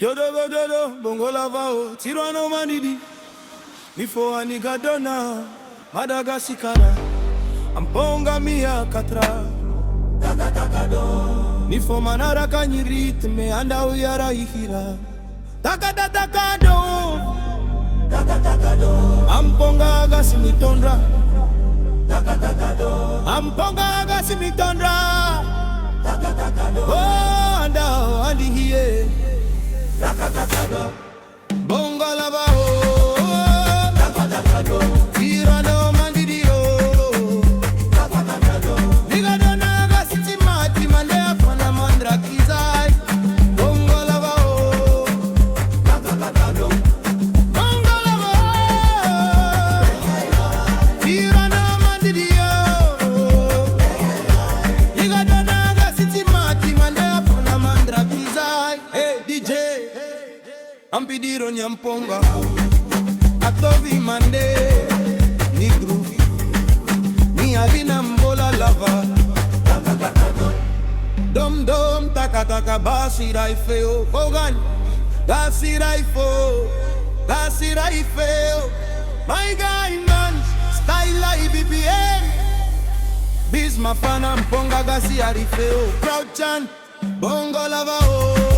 Bongolava Tsiroanomandidy Nifo anigadona Madagascar Amponga mia katra Nifo manara kanyiritme anda uyara ihira Takadakado Amponga Gasy mitondra Amponga Gasy mitondra Oh anda andi hiye Bongolava Tsiroanomandidy Nigadona Gasy mati mande fana mandra kizai Bongolava Bongolava Tsiroanomandidy Nigadona Gasy mati mande fana mandra kizai. Hey DJ Ampidiro nyamponga Atovi mande Ni groovy Ni alina mbola lava Dom dom taka taka basi raifeo Kogan Gasy raifo Gasy raifeo My guy man Style like BPM Biz mafana mponga Gasy arifeo Proud chan Bongolava